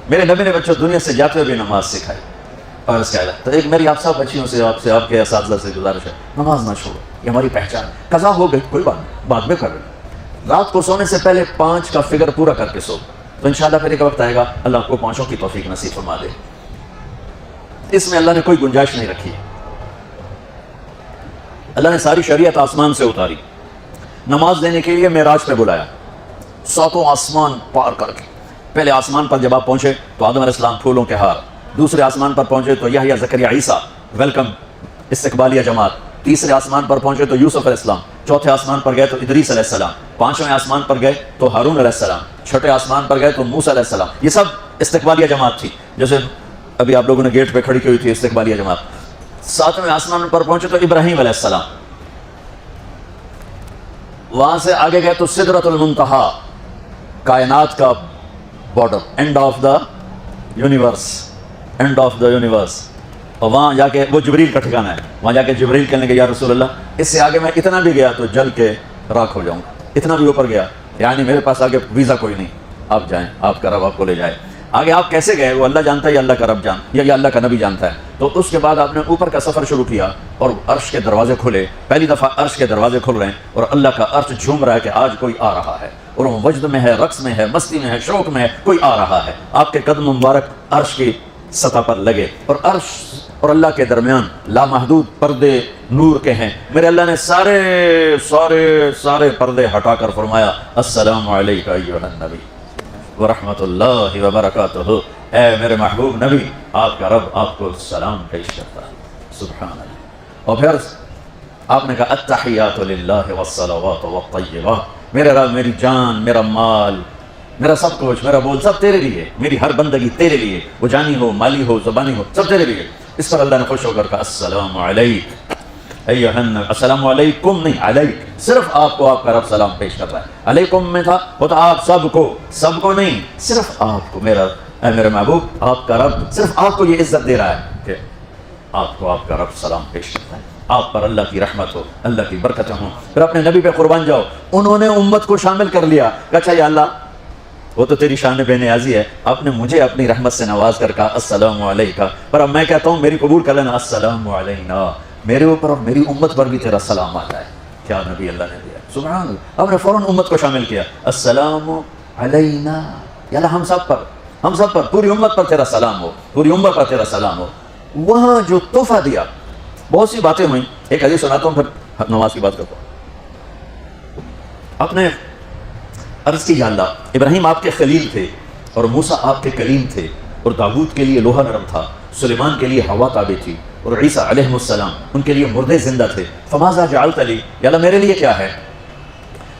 میرے نبی نے بچوں دنیا سے جاتے ہوئے بھی نماز سکھائی اور اس کا علاج. تو ایک میری آپ سب بچیوں سے آپ کے اساتذہ سے گزارش ہے، نماز نہ چھوڑو، یہ ہماری پہچان. قضا ہو گئی کوئی بات نہیں، بعد میں کر لیں. رات کو سونے سے پہلے 5 کا فگر پورا کر کے سو، تو انشاءاللہ پھر ایک وقت آئے گا اللہ آپ کو 5 کی توفیق نصیب فرما دے. اس میں اللہ نے کوئی گنجائش نہیں رکھی. اللہ نے ساری شریعت آسمان سے اتاری، نماز دینے کے لیے معراج پہ بلایا، 7 آسمان پار کر کے. پہلے آسمان پر جب آپ پہنچے تو آدم علیہ السلام پھولوں کے ہار، دوسرے آسمان پر پہنچے تو یحییٰ زکریا عیسیٰ ویلکم استقبالیہ جماعت، تیسرے آسمان پر پہنچے تو یوسف علیہ السلام، چوتھے آسمان پر گئے تو ادریس علیہ السلام، 5ویں آسمان پر گئے تو ہارون علیہ السلام، 6ٹھے آسمان پر گئے تو موسیٰ علیہ السلام. یہ سب استقبالیہ جماعت تھی، جیسے ابھی آپ لوگوں نے گیٹ پہ کھڑی کی ہوئی تھی استقبالیہ جماعت. 7ویں آسمان پر پہنچے تو ابراہیم علیہ السلام، وہاں سے آگے گئے تو سدرۃ المنتہا، کائنات کا border, and of the universe, and of the universe. اور وہاں جا کے وہ جبریل کا ٹھکانہ ہے، وہاں جا کے جبریل کہنے لگے یا رسول اللہ اس سے آگے میں اتنا بھی گیا تو جل کے راکھ ہو جاؤں گا، اتنا بھی اوپر گیا یعنی میرے پاس آگے ویزا کوئی نہیں، آپ جائیں، آپ کا رب آپ کو لے جائے. آگے آپ کیسے گئے وہ اللہ جانتا ہے یا اللہ کا رب یا اللہ کا نبی جانتا ہے. تو اس کے بعد آپ نے اوپر کا سفر شروع کیا اور عرش کے دروازے کھلے. پہلی دفعہ عرش کے دروازے کھل رہے ہیں اور اللہ کا عرش جھوم رہا ہے کہ آج کوئی آ رہا ہے، اور وہ وجد میں ہے، رقص میں ہے، مستی میں ہے، شوق میں ہے، کوئی آ رہا ہے. آپ کے قدم مبارک عرش کی سطح پر لگے اور عرش اور اللہ کے درمیان لامحدود پردے نور کے ہیں. میرے اللہ نے سارے سارے سارے پردے ہٹا کر فرمایا السلام علیکہ ایھا النبی ورحمۃ اللہ وبرکاتہ. اے میرے محبوب نبی، آپ کا رب آپ کو سلام پیش کرتا ہے. سبحان اللہ. اور پھر آپ نے کہا التحیات للہ والصلوات والطیبات. میرے رب، میری جان، میرا مال، میرا سب کچھ، میرا بول سب تیرے لیے، میری ہر بندگی تیرے لیے، وہ جانی ہو، مالی ہو، زبانی ہو، سب تیرے لیے. اس پر اللہ نے خوش ہو کر کہا السلام علیک ایھا النبی. السلام علیکم نہیں، علیک، صرف آپ کو آپ کا رب سلام پیش کر رہا ہے. علیکم میں تھا وہ تو آپ سب کو نہیں، صرف آپ کو. اے میرے محبوب، آپ کا رب صرف آپ کو یہ عزت دے رہا ہے کہ آپ کو آپ کا رب سلام پیش کرتا ہے. آپ پر اللہ کی رحمت ہو، اللہ کی برکتیں ہوں. پھر اپنے نبی پہ قربان جاؤ. انہوں نے امت کو شامل کر لیا. کہ اچھا یا اللہ وہ تو تیری شان بے نیازی ہے، آپ نے مجھے اپنی رحمت سے نواز کر کہا السلام علیکہ، پر اب میں کہتا ہوں میری قبول کر لینا السلام علینا، میرے اوپر اور میری امت پر بھی تیرا سلام آتا ہے. کیا نبی اللہ نے دیا، سبحان اللہ. آپ نے فوراً امت کو شامل کیا السلام علینا، یا اللہ ہم سب پر پوری امت پر تیرا سلام ہو، پوری امت پر تیرا سلام ہو. وہاں جو تحفہ دیا، بہت سی باتیں ہوئیں. ایک حدیث سناتا ہوں پھر نماز کی بات کرتا ہوں. آپ نے عرض کی یا اللہ ابراہیم آپ کے خلیل تھے اور موسیٰ آپ کے کلیم تھے، اور داؤد کے لیے لوہا نرم تھا، سلیمان کے لیے ہوا تابع تھی، اور عیسیٰ علیہ السلام ان کے لیے مردے زندہ تھے. فماذا جعلت لی، یا اللہ میرے لیے کیا ہے؟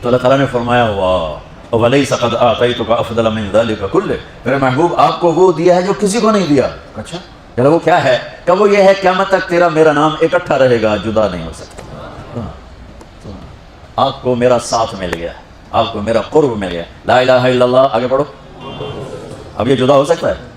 تو اللہ تعالیٰ نے فرمایا واہ ولیس قد آتیتک افضل من ذلک کلہ، میرے محبوب آپ کو وہ دیا ہے جو کسی کو نہیں دیا. اچھا یا وہ کیا ہے؟ کہ وہ یہ ہے قیامت تک تیرا میرا نام اکٹھا رہے گا، جدا نہیں ہو سکتا. آپ کو میرا ساتھ مل گیا، آپ کو میرا قرب مل گیا. لا الہ الا اللہ، آگے پڑھو. اب یہ جدا ہو سکتا ہے؟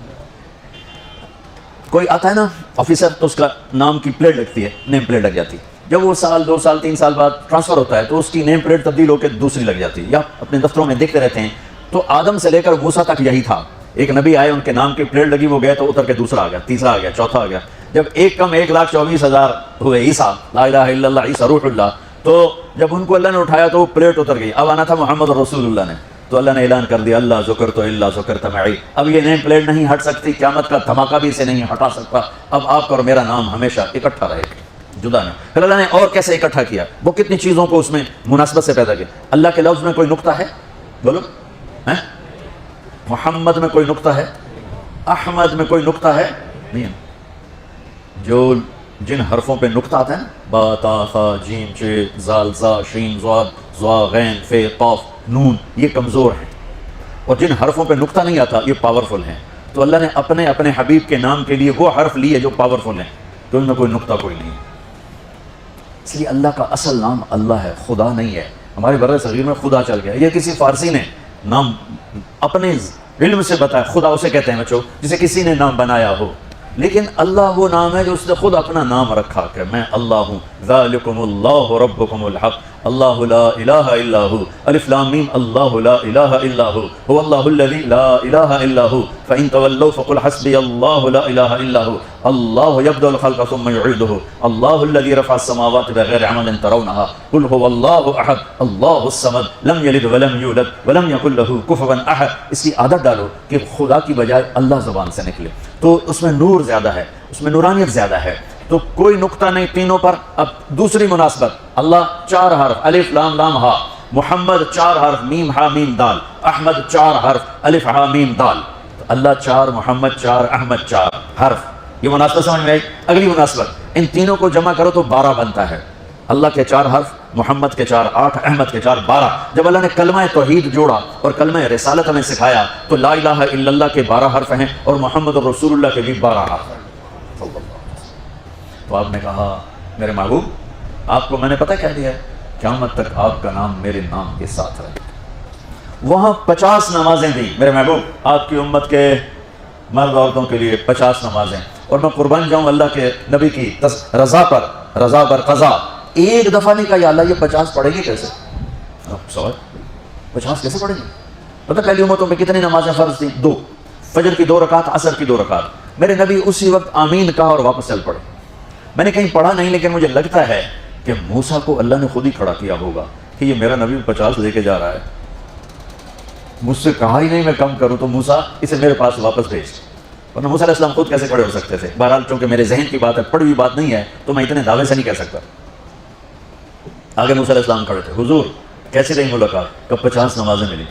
کوئی آتا ہے نا آفیسر تو اس کا نام کی پلیٹ لگتی ہے، نیم پلیٹ لگ جاتی ہے. جب وہ سال 2 سال 3 سال بعد ٹرانسفر ہوتا ہے تو اس کی نیم پلیٹ تبدیل ہو کے دوسری لگ جاتی ہے، یا اپنے دفتروں میں دیکھتے رہتے ہیں. تو آدم سے لے کر موسیٰ تک یہی تھا. ایک نبی آئے، ان کے نام کی پلیٹ لگی، وہ گئے تو اتر کے دوسرا آ گیا، تیسرا آ گیا، چوتھا آ گیا. جب ایک کم 1,24,000 ہوئے عیسیٰ، لا الہ الا اللہ عیسیٰ روح اللہ، تو جب ان کو اللہ نے اٹھایا تو وہ پلیٹ اتر گئی. اب آنا تھا محمد رسول اللہ نے، تو اللہ نے اعلان کر دیا اللہ ذکرت الا ذکرت معی. اب یہ نیم پلیٹ نہیں ہٹ سکتی، قیامت کا دھماکہ بھی اسے نہیں ہٹا سکتا. اب آپ کا اور میرا نام ہمیشہ اکٹھا رہے گا، جدا نہیں. پھر اللہ نے اور کیسے اکٹھا کیا، وہ کتنی چیزوں کو اس میں مناسبت سے پیدا کیا. اللہ کے لفظ میں کوئی نقطہ ہے؟ بولو. محمد میں کوئی نقطہ ہے؟ احمد میں کوئی نقطہ ہے؟ نہیں. جو جن حرفوں پہ نقطہ آتا ہے نا، با تا ثا جیم چ زال زا شین ضاد ضا غین فے قاف نون، یہ کمزور ہیں. اور جن حرفوں پہ نقطہ نہیں آتا یہ پاورفل ہیں. تو اللہ نے اپنے حبیب کے نام کے لیے وہ حرف لیے جو پاورفل ہیں، تو ان میں کوئی نقطہ کوئی نہیں. اس لیے اللہ کا اصل نام اللہ ہے، خدا نہیں ہے. ہمارے بر صغیر میں خدا چل گیا، یہ کسی فارسی نے نام اپنے علم سے بتایا. خدا اسے کہتے ہیں بچوں جسے کسی نے نام بنایا ہو، لیکن اللہ وہ نام ہے جو اس نے خود اپنا نام رکھا کہ میں اللہ ہوں. ذالکم اللہ ربکم الحق، اللہ لا الہ الا ہو، الف لام میم اللہ لا الہ الا ہو، هو اللہ الذی لا الہ الا ہو، فإن تولوا فقل حسبی اللہ لا الہ الا ہو، اللہ یبدأ الخلق ثم یعیدہ، اللہ الذی رفع السماوات بغیر عمد ترونها، قل هو اللہ احد اللہ الصمد لم یلد ولم یولد ولم یکن لہ کفوا احد۔ اس کی عادت ڈالو کہ خدا کی بجائے اللہ زبان سے نکلے، تو اس میں نور زیادہ ہے، اس میں نورانیت زیادہ ہے، تو کوئی نقطہ نہیں تینوں پر۔ اب دوسری مناسبت، اللہ 4 حرف الف لام لام ہا، محمد 4 حرف میم ہا میم دال، احمد 4 حرف الف ہا میم دال، تو اللہ 4، محمد 4، احمد 4 حرف۔ یہ مناسبت سمجھ میں آئی؟ اگلی مناسبت، ان تینوں کو جمع کرو تو 12 بنتا ہے۔ اللہ کے 4 حرف، محمد کے 4 8، احمد کے 4 12۔ جب اللہ نے کلمہ توحید جوڑا اور کلمہ رسالت ہمیں سکھایا تو لا الہ الا اللہ کے 12 حرف ہیں اور محمد رسول اللہ کے بھی 12 حرف ہیں۔ تو آپ نے کہا میرے محبوب آپ کو میں نے پتہ کہہ دیا ہے قیامت تک آپ کا نام میرے نام کے ساتھ رہے۔ وہاں 50 نمازیں دی میرے محبوب آپ کی امت کے مرد عورتوں کے لیے 50 نمازیں، اور میں قربان جاؤں اللہ کے نبی کی رضا پر قضا۔ ایک دفعہ نہیں کہا یا اللہ یہ 50 پڑھے گی کیسے؟ 50 کیسے پڑھے گی؟ پتہ پہلی امتوں میں کتنی نمازیں فرض تھیں؟ 2، فجر کی 2 رکعت، عصر کی 2 رکعت۔ میرے نبی اسی وقت آمین کہا اور واپس چل پڑے۔ میں نے کہیں پڑھا نہیں لیکن مجھے لگتا ہے کہ موسیٰ کو اللہ نے خود ہی کھڑا کیا ہوگا کہ یہ میرا نبی 50 لے کے جا رہا ہے، مجھ سے کہا ہی نہیں میں کم کروں، تو موسیٰ اسے میرے پاس واپس بھیج۔ ورنہ موسیٰ علیہ السلام خود کیسے کھڑے ہو سکتے تھے؟ بہرحال چونکہ میرے ذہن کی بات ہے، پڑھی ہوئی بات نہیں ہے، تو میں اتنے دعوے سے نہیں کہہ سکتا۔ آگے موسیٰ علیہ السلام کھڑے تھے، حضور کیسی رہی ملاقات؟ کب 50 نمازیں ملی؟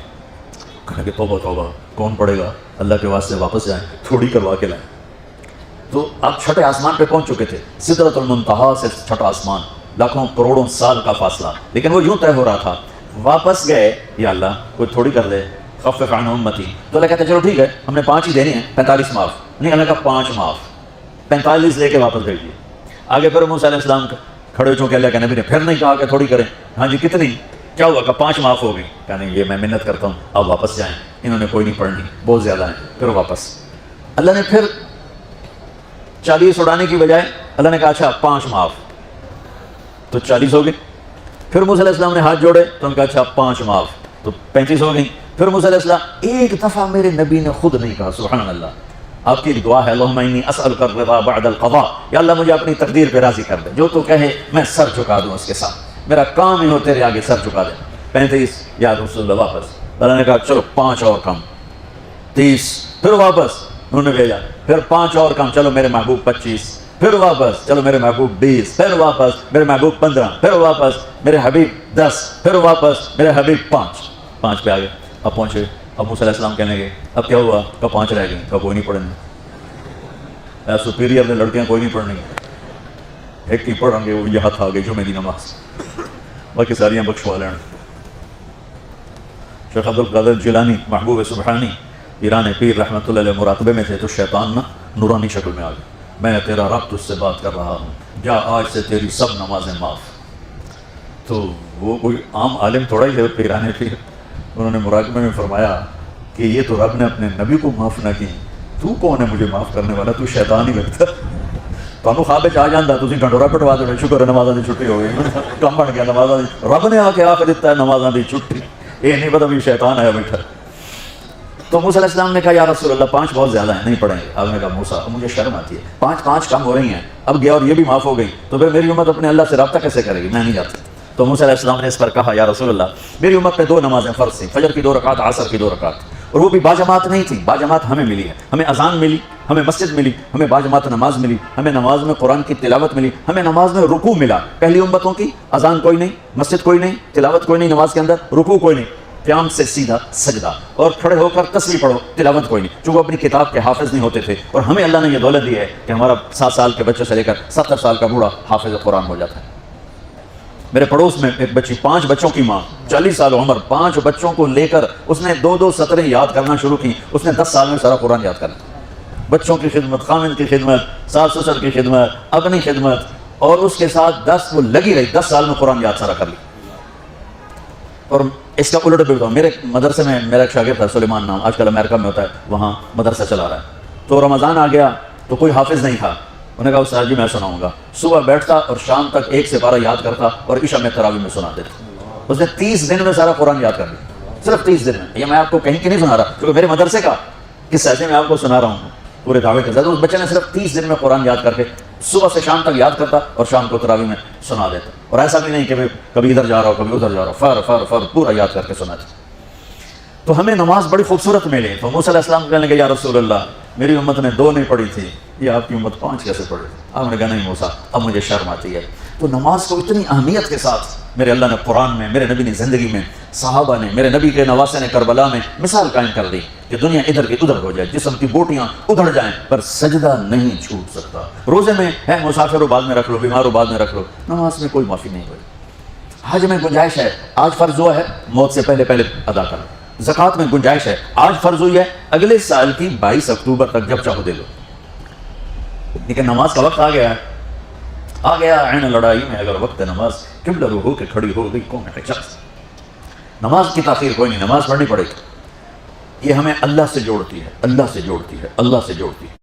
کہنے کہ توبہ توبہ کون پڑھے گا، اللہ کے واسطے واپس جائیں، تھوڑی کروا کے لائیں۔ تو آپ چھٹے آسمان پہ پہنچ چکے تھے، سدرۃ المنتہا سے چھٹا آسمان، لاکھوں کروڑوں سال کا فاصلہ، لیکن وہ یوں طے ہو رہا تھا۔ واپس گئے، یا اللہ کوئی تھوڑی کر دے، خفف عن امتی، تو اللہ کہتے چلو ٹھیک ہے ہم نے 5 ہی دینے ہیں، 45 معاف نہیں، اللہ کا 5 معاف، 45 لے کے واپس بھیج دیے۔ آگے پھر موسیٰ علیہ السلام کھڑے ہو چونکہ اللہ کے نبی نے پھر نہیں کہا کہ تھوڑی کریں، ہاں جی کتنی، کیا ہوا کہ 5 معاف ہو گئی، کہا نہیں یہ میں منت کرتا ہوں آپ واپس جائیں، انہوں نے کوئی نہیں پڑھنی بہت زیادہ ہیں، پھر واپس۔ اللہ نے پھر 40 اڑانے کی بجائے اللہ نے کہا اچھا 5 معاف، تو 40 ہو گئی۔ پھر موسیٰ علیہ السلام نے ہاتھ جوڑے تو ان کا اچھا 5 معاف، تو 35 ہو گئی۔ پھر موسیٰ علیہ السلام ایک دفعہ میرے نبی نے خود نہیں کہا، سبحان اللہ۔ آپ کی ایک دعا ہے اللہم انی اسألک الرضا بعد القضاء، یا اللہ مجھے اپنی تقدیر پہ راضی کر دے، جو تو کہے میں سر جھکا دوں اس کے ساتھ، میرا کام ہی ہو تیرے آگے سر جھکا دے۔ 35 یا رسول اللہ واپس، اللہ نے کہا چلو 5 اور کم، 30، پھر واپس انہوں نے بھیجا، پھر 5 اور کم، چلو میرے محبوب 25، پھر واپس چلو میرے محبوب 20، پھر واپس میرے محبوب 15، پھر واپس میرے حبیب 10، پھر واپس میرے حبیب 5 پہ آگے۔ اب پہنچے، اب موسیٰ علیہ السلام کہنے لگے اب کیا ہوا؟ کب 5 رہ گئی؟ کب کوئی نہیں پڑھیں گے، سپیریئر نے لڑکیاں کوئی نہیں پڑھنی، ایک ہی پڑھیں گے، وہ یہاں تھا گئی جو میری نماز، باقی ساریاں بخشوا لینا۔ شیخ عبد القادر جیلانی محبوب سبحانی ایران پیر رحمۃ اللہ علیہ مراقبے میں تھے تو شیطان نا نورانی شکل میں آ گیا، میں تیرا رب تجھ سے بات کر رہا ہوں، جا آج سے تیری سب نمازیں معاف۔ تو وہ کوئی عام عالم تھوڑا ہی تھے پیرانے پیر، انہوں نے مراقبے میں فرمایا کہ یہ تو رب نے اپنے نبی کو معاف نہ کی، تو کون ہے مجھے معاف کرنے والا؟ تو شیطان ہی لگتا، تمہیں خواب آ جانا تھی ڈنڈورا پٹوا دے، شکر ہے نمازاں دی چھٹی ہو گئی، کم بن گیا نمازاں دی، رب نے آ کے آ کے دیتا ہے نمازاں دی چھٹی، یہ نہیں پتا بھی شیطان آیا بیٹھا۔ تو موسیٰ علیہ السلام نے کہا یا رسول اللہ 5 بہت زیادہ ہیں، نہیں پڑھیں گے۔ آپ نے کہا موسیٰ مجھے شرم آتی ہے، 5 کم ہو رہی ہیں، اب گیا اور یہ بھی معاف ہو گئی تو پھر میری امت اپنے اللہ سے رابطہ کیسے کرے گی؟ میں نہیں جاتا۔ تو موسیٰ علیہ السلام نے اس پر کہا یا رسول اللہ میری امت پہ 2 نمازیں فرض تھیں، فجر کی 2 رکعت، عصر کی 2 رکعت، اور وہ بھی باجماعت نہیں تھی، باجماعت ہمیں ملی ہے، ہمیں اذان ملی، ہمیں مسجد ملی، ہمیں باجماعت نماز ملی، ہمیں نماز میں قرآن کی تلاوت ملی، ہمیں نماز میں رکوع ملا۔ پہلی امتوں کی اذان کوئی نہیں، مسجد کوئی نہیں، تلاوت کوئی نہیں، نماز کے اندر رکوع کوئی نہیں، قیام سے سیدھا سجدہ، اور کھڑے ہو کر تسبیح پڑھو، تلاوت کوئی نہیں، چونکہ اپنی کتاب کے حافظ نہیں ہوتے تھے، اور ہمیں اللہ نے یہ دولت دی ہے کہ ہمارا 7 سال کے بچے سے لے کر 70 سال کا بوڑھا حافظ قرآن ہو جاتا ہے۔ میرے پڑوس میں ایک بچی 5 بچوں کی ماں، 40 سال عمر، 5 بچوں کو لے کر اس نے 2 سطریں یاد کرنا شروع کی، اس نے 10 سال میں سارا قرآن یاد کرنا، بچوں کی خدمت، خامند کی خدمت، ساس سسر کی خدمت، اپنی خدمت، اور اس کے ساتھ 10 وہ لگی رہی، 10 سال میں قرآن یاد سارا کر لی۔ اور اس کا الٹ بھی بتاؤں، میرے مدرسے میں میرا ایک شاگرد تھا سلیمان نام، آج کل امریکہ میں ہوتا ہے، وہاں مدرسہ چلا رہا ہے، تو رمضان آ گیا تو کوئی حافظ نہیں تھا، انہوں نے کہا استاد جی میں سناؤں گا، صبح بیٹھتا اور شام تک 1 سے 12 یاد کرتا اور عشاء میں تراویح میں سنا دیتا۔ اس نے 30 دن میں سارا قرآن یاد کر لیا، صرف 30 دن میں. یہ میں آپ کو کہیں کی نہیں سنا رہا، کیونکہ میرے مدرسے کا کس ایسے میں آپ کو سنا رہا ہوں پورے دعوے کے ساتھ. اس بچے نے صرف 30 دن میں قرآن یاد کر کے صبح سے شام تک یاد کرتا اور شام کو تراویح میں سنا دیتا. اور ایسا بھی نہیں کہ کبھی ادھر جا رہا ہو کبھی ادھر جا رہا ہو، فر فر فر پورا یاد کر کے سناتا. تو ہمیں نماز بڑی خوبصورت ملی. تو موسیٰ علیہ السلام کہنے لگے یا رسول اللہ میری امت نے 2 نہیں پڑھی تھی، یہ آپ کی امت 5 کیسے پڑھی؟ آپ نے کہا نہیں موسیٰ اب مجھے شرم آتی ہے. تو نماز کو اتنی اہمیت کے ساتھ میرے اللہ نے قرآن میں، میرے نبی نے زندگی میں، صحابہ نے، میرے نبی کے نواسے نے کربلا میں مثال قائم کر دی کہ دنیا ادھر کی ادھر ہو جائے، جسم کی بوٹیاں ادھر جائیں پر سجدہ نہیں چھوٹ سکتا. روزے میں ہے مسافر ہو بعد میں رکھ لو، بیمار ہو بعد میں رکھ لو، نماز میں کوئی معافی نہیں ہوئی. حج میں گنجائش ہے، آج فرض ہوا ہے موت سے پہلے پہلے ادا کر لو. زکوٰۃ میں گنجائش ہے، آج فرض ہوئی ہے اگلے سال کی 22 اکتوبر تک جب چاہو دے لو. لیکن نماز کا وقت آ گیا ہے، آ گیا عین لڑائی میں اگر وقت نماز قبلہ رو ہو کے کھڑی ہو گئی کون ہے شخص. نماز کی تاخیر کوئی نہیں، نماز پڑھنی پڑے گی. یہ ہمیں اللہ سے جوڑتی ہے، اللہ سے جوڑتی ہے، اللہ سے جوڑتی ہے.